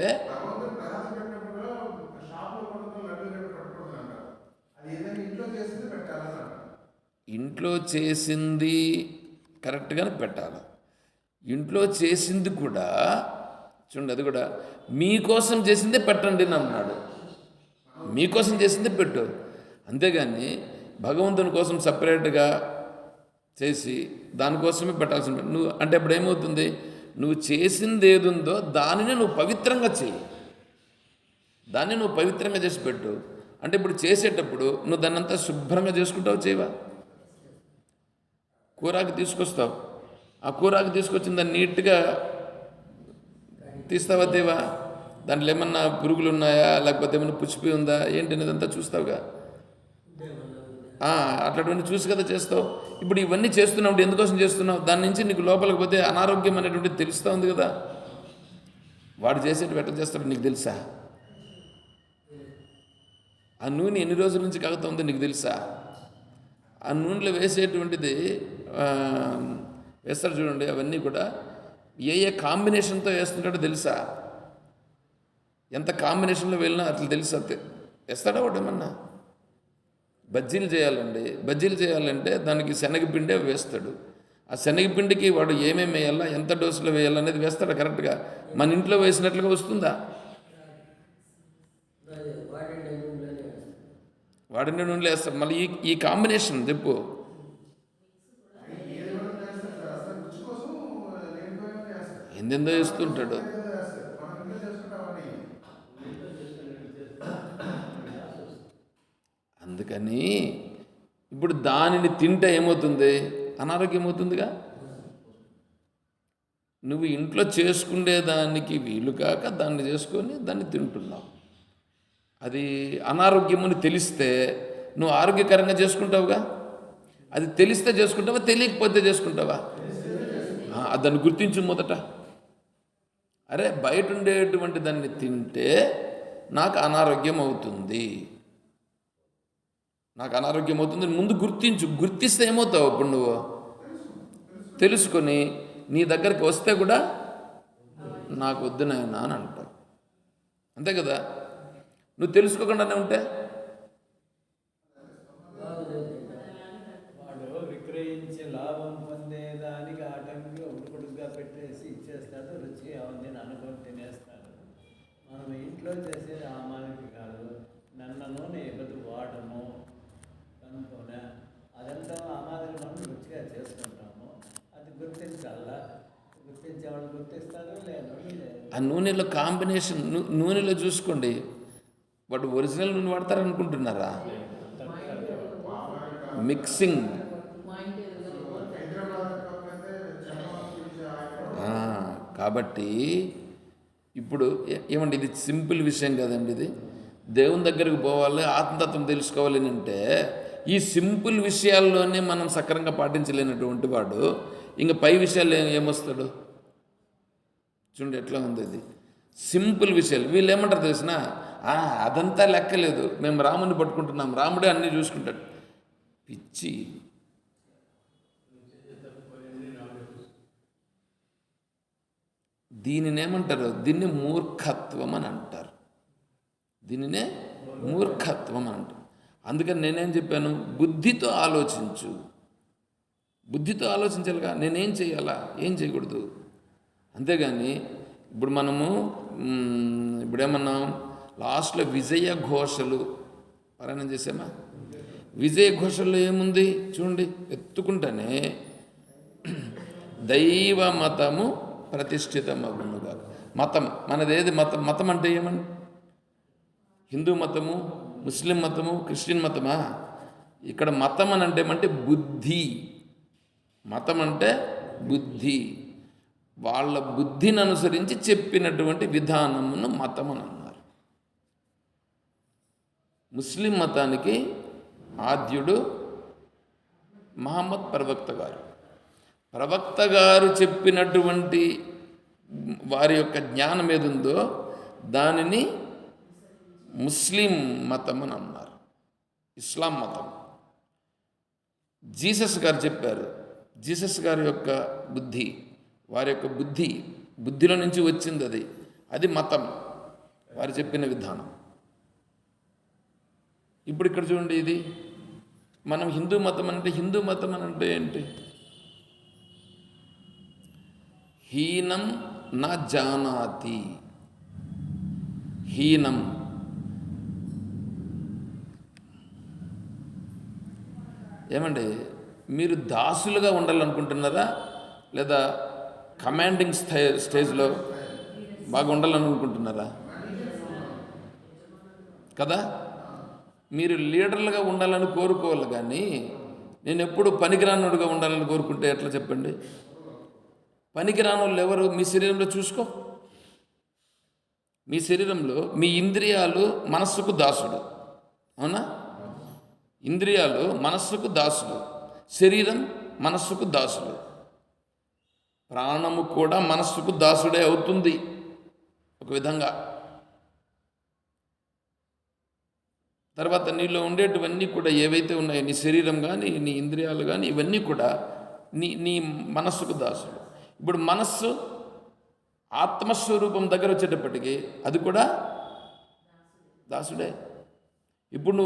ఇంట్లో చేసింది కరెక్ట్గానే పెట్టాలి. ఇంట్లో చేసింది కూడా చూడండి, అది కూడా మీకోసం చేసిందే పెట్టండి అని అన్నాడు. మీకోసం చేసిందే పెట్టు, అంతేగాని భగవంతుని కోసం సపరేట్గా చేసి దానికోసమే పెట్టాల్సింది నువ్వు అంటే అప్పుడు ఏమవుతుంది? నువ్వు చేసింది ఏదుందో దానిని నువ్వు పవిత్రంగా చేయి, దాన్ని నువ్వు పవిత్రంగా చేసి పెట్టు. అంటే ఇప్పుడు చేసేటప్పుడు నువ్వు దాన్ని అంతా శుభ్రంగా చేసుకుంటావు, చేయవా? కూరాకు తీసుకొస్తావు, ఆ కూరాకు తీసుకొచ్చిన దాన్ని నీట్గా తీస్తావా, దేవా? దాంట్లో ఏమన్నా పురుగులు ఉన్నాయా, లేకపోతే ఏమన్నా పుచ్చిపోయి ఉందా ఏంటి అనేదంతా చూస్తావుగా. అట్లాంటివన్నీ చూసి కదా చేస్తావు. ఇప్పుడు ఇవన్నీ చేస్తున్నావు, ఎందుకోసం చేస్తున్నావు? దాని నుంచి నీకు లోపలికి పోతే అనారోగ్యం అనేటువంటిది తెలుస్తూ ఉంది కదా. వాడు చేసేటి ఎట్లా చేస్తాడు నీకు తెలుసా? ఆ నూనె ఎన్ని రోజుల నుంచి కాగుతూ ఉందో నీకు తెలుసా? ఆ నూనెలో వేసేటువంటిది వేస్తారు చూడండి, అవన్నీ కూడా ఏ కాంబినేషన్తో వేస్తుంటాడో తెలుసా? ఎంత కాంబినేషన్లో వెళ్ళినా అట్లా తెలుసా? వేస్తాడా వాడు ఏమన్నా? బజ్జీలు చేయాలండి. బజ్జీలు చేయాలంటే దానికి శనగపిండే వేస్తాడు. ఆ శనగపిండికి వాడు ఏమేమి వేయాలా, ఎంత డోసులో వేయాలనేది వేస్తాడు కరెక్ట్గా. మన ఇంట్లో వేసినట్లుగా వస్తుందా? వాడిని నూనెలో వేస్తాడు. మళ్ళీ ఈ కాంబినేషన్ చెప్పు. ఎందెందో వేస్తుంటాడు. అందుకని ఇప్పుడు దానిని తింటే ఏమవుతుంది? అనారోగ్యం అవుతుందిగా. నువ్వు ఇంట్లో చేసుకునే దానికి వీలు కాక దాన్ని చేసుకొని దాన్ని తింటున్నావు. అది అనారోగ్యమని తెలిస్తే నువ్వు ఆరోగ్యకరంగా చేసుకుంటావుగా. అది తెలిస్తే చేసుకుంటావా, తెలియకపోతే చేసుకుంటావా? దాన్ని గుర్తించు మొదట. అరే బయట ఉండేటువంటి దాన్ని తింటే నాకు అనారోగ్యం అవుతుంది, నాకు అనారోగ్యం అవుతుంది ముందు గుర్తించు. గుర్తిస్తే ఏమవుతావు? అప్పుడు నువ్వు తెలుసుకొని నీ దగ్గరికి వస్తే కూడా నాకు వద్దు నాయనా అని అంటావు. అంతే కదా. నువ్వు తెలుసుకోకుండానే ఉంటే వాడు విక్రయించి లాభం పొందేదానికి ఆటంకి ఉడుకుడుగా పెట్టేసి ఇచ్చేస్తాడు. రుచి అవన్నీ అనుకొని తినేస్తాడు. మనం ఇంట్లో చేసేది ఆ మాదిరి కాదు. నన్న నూనె ఎగదు వాడము కనుక్కోనే అదంతా ఆ మాదిరి మనం రుచిగా చేసుకుంటాము. అది గుర్తించాలా. గుర్తించేవాళ్ళు గుర్తిస్తారు, లేదు. ఆ నూనెలో కాంబినేషన్ నూనెలో చూసుకోండి. వాడు ఒరిజినల్ నూనె వాడతారనుకుంటున్నారా? మిక్సింగ్. కాబట్టి ఇప్పుడు ఏమండి, ఇది సింపుల్ విషయం కదండి. ఇది దేవుని దగ్గరికి పోవాలి, ఆత్మతత్వం తెలుసుకోవాలి అంటే ఈ సింపుల్ విషయాల్లోనే మనం సక్రంగా పాటించలేనటువంటి వాడు ఇంకా పై విషయాలు ఏమొస్తాడు? చూడండి ఎట్లా ఉంది ఇది. సింపుల్ విషయాలు వీళ్ళు ఏమంటారు తెలిసిన, అదంతా లెక్కలేదు, మేము రాముని పట్టుకుంటున్నాం, రాముడే అన్నీ చూసుకుంటాడు. పిచ్చి. దీనినేమంటారు? దీన్ని మూర్ఖత్వం అని అంటారు. దీనినే మూర్ఖత్వం అని అంటారు. అందుకని నేనేం చెప్పాను? బుద్ధితో ఆలోచించు. బుద్ధితో ఆలోచించాలిగా. నేనేం చేయాలా, ఏం చేయకూడదు. అంతేగాని ఇప్పుడు మనము ఇప్పుడేమన్నాం, లాస్ట్లో విజయ ఘోషలు పారాయణం చేసామా? విజయ ఘోషల్లో ఏముంది చూడండి, ఎత్తుకుంటానే దైవ మతము ప్రతిష్ఠితమగునుగా. మతం మనదేది? మతం. మతం అంటే ఏమని? హిందూ మతము, ముస్లిం మతము, క్రిస్టియన్ మతమా? ఇక్కడ మతం అని అంటే ఏమంటే బుద్ధి. మతం అంటే బుద్ధి. వాళ్ళ బుద్ధిని అనుసరించి చెప్పినటువంటి విధానమును మతం అని అన్నారు. ముస్లిం మతానికి ఆద్యుడు మహమ్మద్ ప్రవక్త గారు. ప్రవక్త గారు చెప్పినటువంటి వారి యొక్క జ్ఞానం ఏదుందో దానిని ముస్లిం మతం అని అన్నారు. ఇస్లాం మతం. జీసస్ గారు చెప్పారు. జీసస్ గారి యొక్క బుద్ధి, వారి యొక్క బుద్ధిలో నుంచి వచ్చింది అది. అది మతం, వారు చెప్పిన విధానం. ఇప్పుడు ఇక్కడ చూడండి, ఇది మనం హిందూ మతం అంటే, హిందూ మతం అని అంటే ఏంటి? హీనం నా జానాతి. హీనం ఏమండి, మీరు దాసులుగా ఉండాలనుకుంటున్నారా, లేదా కమాండింగ్ స్టేజ్లో బాగా ఉండాలనుకుంటున్నారా? కదా. మీరు లీడర్లుగా ఉండాలని కోరుకోవాలి, కానీ నేను ఎప్పుడు పనికిరానుడుగా ఉండాలని కోరుకుంటే ఎట్లా చెప్పండి? పనికిరాని వాళ్ళు ఎవరు? మీ శరీరంలో చూసుకో. మీ శరీరంలో మీ ఇంద్రియాలు మనస్సుకు దాసుడు, అవునా? ఇంద్రియాలు మనస్సుకు దాసులు, శరీరం మనస్సుకు దాసులు, ప్రాణము కూడా మనస్సుకు దాసుడే అవుతుంది ఒక విధంగా. తర్వాత నీలో ఉండేటివన్నీ కూడా ఏవైతే ఉన్నాయో, నీ శరీరం కానీ నీ ఇంద్రియాలు కానీ ఇవన్నీ కూడా నీ మనస్సుకు దాసుడు. ఇప్పుడు మనస్సు ఆత్మస్వరూపం దగ్గర వచ్చేటప్పటికి అది కూడా దాసుడే. ఇప్పుడు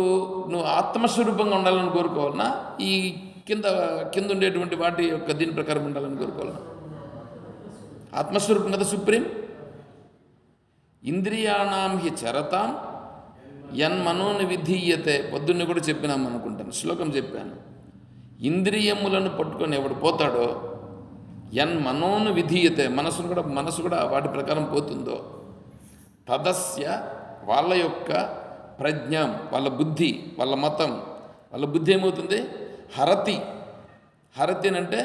నువ్వు ఆత్మస్వరూపంగా ఉండాలని కోరుకోవాలన్నా ఈ కింద కింద ఉండేటువంటి వాటి యొక్క దీని ప్రకారం ఉండాలని కోరుకోవాలన్నా? ఆత్మస్వరూపం కదా సుప్రీం. ఇంద్రియాణం హి చరతాం యన్మనోని విధీయతే. పొద్దున్నే కూడా చెప్పినాం అనుకుంటాను, శ్లోకం చెప్పాను. ఇంద్రియములను పట్టుకొని ఎవడు పోతాడో యన్మనోను విధీయతే, మనసు కూడా వాటి ప్రకారం పోతుందో, తదస్య వాళ్ళ యొక్క ప్రజ్ఞం, వాళ్ళ బుద్ధి, వాళ్ళ మతం, వాళ్ళ బుద్ధి ఏమవుతుంది? హరతి. హరతి అని అంటే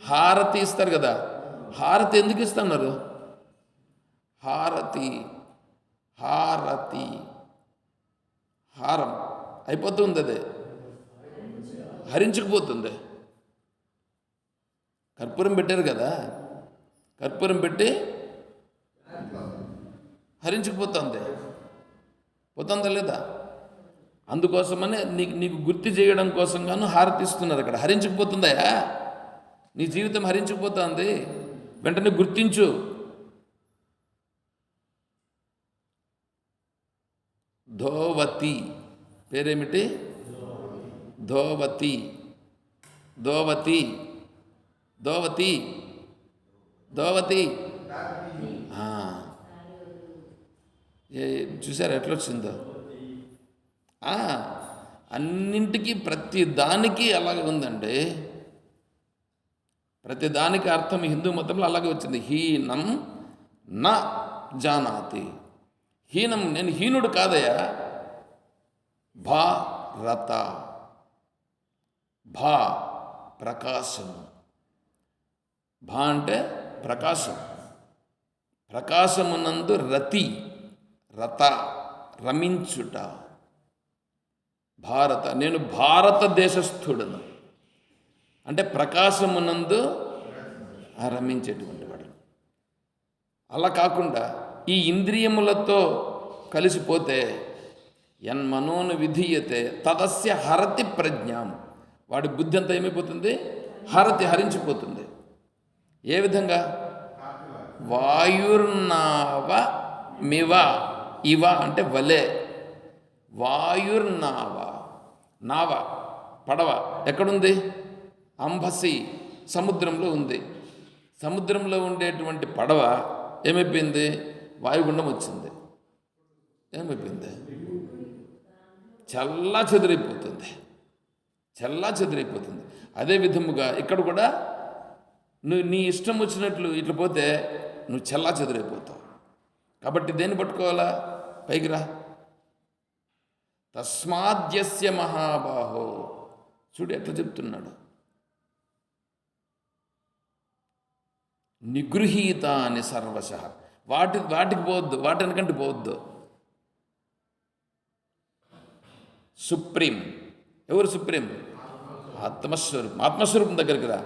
హారతి ఇస్తారు కదా. హారతి ఎందుకు ఇస్తున్నారు? హారతి హారం అయిపోతుంది, అదే హరించుకుపోతుంది. కర్పూరం పెట్టారు కదా, కర్పూరం పెట్టి హరించుకుపోతుంది, పోతుందా లేదా? అందుకోసమనే నీకు గుర్తు చేయడం కోసం గాను హారతి ఇస్తున్నారు. అక్కడ హరించుకుపోతుందా? నీ జీవితం హరించుకుపోతుంది, వెంటనే గుర్తించు. ధోవతి పేరేమిటి? ధోవతి ధోవతి ధోవతి ధోవతి. చూసారు ఎట్లా వచ్చిందో? అన్నింటికి ప్రతి దానికి అలాగే ఉందండి. ప్రతి దానికి అర్థం హిందూ మతంలో అలాగే వచ్చింది. హీనం నా జానాతి. హీనం, నేను హీనుడు కాదయా. భారత, భా ప్రకాశము. భా అంటే ప్రకాశం. ప్రకాశమునందు రతి, రత రమించుట. భారత, నేను భారతదేశస్థుడను అంటే ప్రకాశమునందు రమించేటువంటి వాడు. అలా కాకుండా ఈ ఇంద్రియములతో కలిసిపోతే యన్మనోను విధీయతే తదస్య హరతి ప్రజ్ఞాం, వాడి బుద్ధి అంతా ఏమైపోతుంది? హరించిపోతుంది. ఏ విధంగా? వాయుర్నావ మివ, ఇవ అంటే వలే. వాయుర్నావ, నావ పడవ ఎక్కడుంది? అంబసి, సముద్రంలో ఉంది. సముద్రంలో ఉండేటువంటి పడవ ఏమైపోయింది? వాయుగుండం వచ్చింది. ఏమైపోయింది? చల్లా చెదిరైపోతుంది. అదే విధముగా ఇక్కడ కూడా నువ్వు నీ ఇష్టం వచ్చినట్లు ఇట్లా పోతే నువ్వు చల్లా చెదిరైపోతావు. కాబట్టి దేన్ని పట్టుకోవాలా? పైకి రా. తస్మాద్యస్య మహాబాహో. చూడు ఎట్లా చెప్తున్నాడు. నిగృహీతాని సర్వశః. వాటికి పోవద్దు, వాటనికంటే పోవద్దు. సుప్రీం. ఎవరు సుప్రీం? ఆత్మస్వరూపం. ఆత్మస్వరూపం దగ్గరికి రా.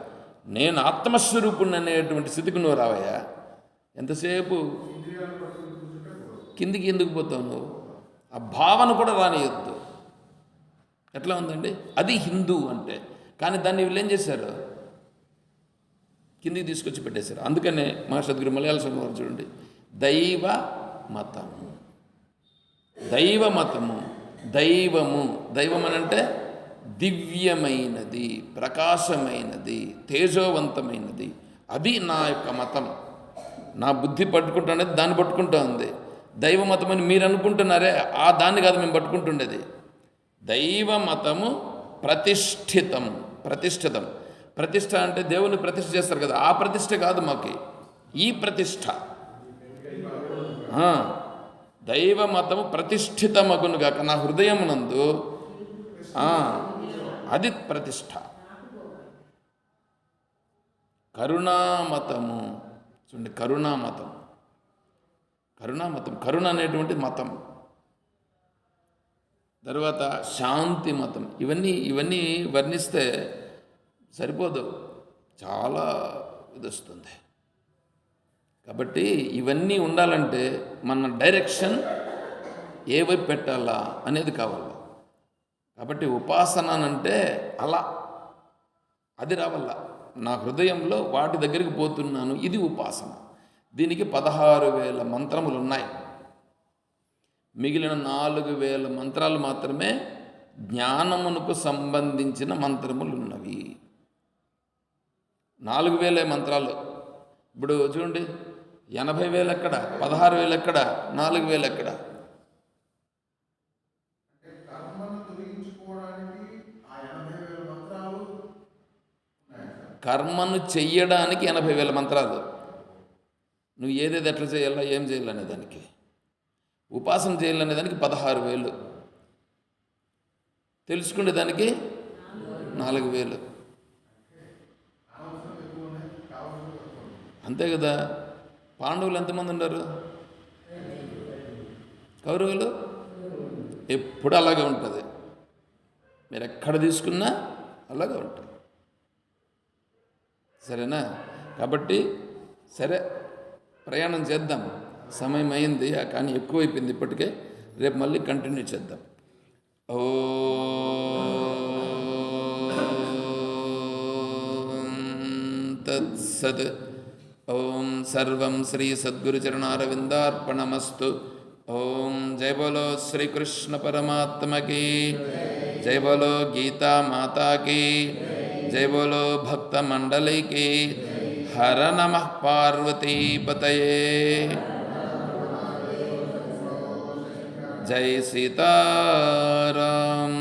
నేను ఆత్మస్వరూపుణ్ణి అనేటువంటి స్థితికి నువ్వు రావయ్యా. ఎంతసేపు కిందికి ఎందుకు పోతావు నువ్వు? ఆ భావన కూడా రానియొద్దు. ఎట్లా ఉందండి? అది హిందూ అంటే. కానీ దాన్ని వీళ్ళు ఏం చేశారు? కిందికి తీసుకొచ్చి పెట్టేశారు. అందుకనే మా సద్గురు మలయాళ స్వామి వారు చూడండి, దైవ మతము. దైవం అని అంటే దివ్యమైనది, ప్రకాశమైనది, తేజోవంతమైనది. అది నా యొక్క మతం. నా బుద్ధి పట్టుకుంటున్నది దాన్ని పట్టుకుంటూ ఉంది. దైవ మతం అని మీరు అనుకుంటున్నారే, ఆ దాన్ని కాదు మేము పట్టుకుంటుండేది. దైవ మతము ప్రతిష్ఠితం. ప్రతిష్ఠ అంటే దేవుని ప్రతిష్ఠ చేస్తారు కదా, ఆ ప్రతిష్ఠ కాదు మాకు. ఈ ప్రతిష్ఠ దైవ మతము ప్రతిష్ఠితమగునుగాక నా హృదయమునందు, అది ప్రతిష్ఠ. కరుణామతము చూడండి, కరుణామతం. కరుణ అనేటువంటి మతం. తర్వాత శాంతి మతం. ఇవన్నీ వర్ణిస్తే సరిపోదు, చాలా ఇది వస్తుంది. కాబట్టి ఇవన్నీ ఉండాలంటే మన డైరెక్షన్ ఏ వైపు పెట్టాలా అనేది కావాలి. కాబట్టి ఉపాసన అంటే అలా అది రావాల. నా హృదయంలో వాటి దగ్గరికి పోతున్నాను, ఇది ఉపాసన. దీనికి 16,000 మంత్రములు ఉన్నాయి. మిగిలిన 4000 మంత్రాలు మాత్రమే జ్ఞానమునకు సంబంధించిన మంత్రములు ఉన్నవి. 4000 మంత్రాలు. ఇప్పుడు చూడండి, 80,000 ఎక్కడ, 16,000 ఎక్కడ, 4,000 ఎక్కడ? కర్మను చెయ్యడానికి 80,000 మంత్రాలు. నువ్వు ఏదేది ఎట్లా చేయాలా, ఏం చేయాలనే దానికి, ఉపాసన చేయాలనే దానికి 16,000, తెలుసుకునే దానికి 4,000. అంతే కదా. పాండవులు ఎంతమంది ఉన్నారు? కౌరవులు ఎప్పుడు అలాగే ఉంటుంది. మీరు ఎక్కడ తీసుకున్నా అలాగే ఉంటుంది. సరేనా? కాబట్టి సరే, ప్రయాణం చేద్దాం. సమయం అయింది, కానీ ఎక్కువైపోయింది ఇప్పటికే. రేపు మళ్ళీ కంటిన్యూ చేద్దాం. తత్సత్. ఓం సర్వం శ్రీ సద్గురుచరణారవిందార్పణమస్తు. ఓం జయ బోలో శ్రీకృష్ణ పరమాత్మకి, జయ బోలో గీతా మాతాకి, జయ బోలో భక్త మండలికి. హర నమః పార్వతీపతయే. జై సీతారాం.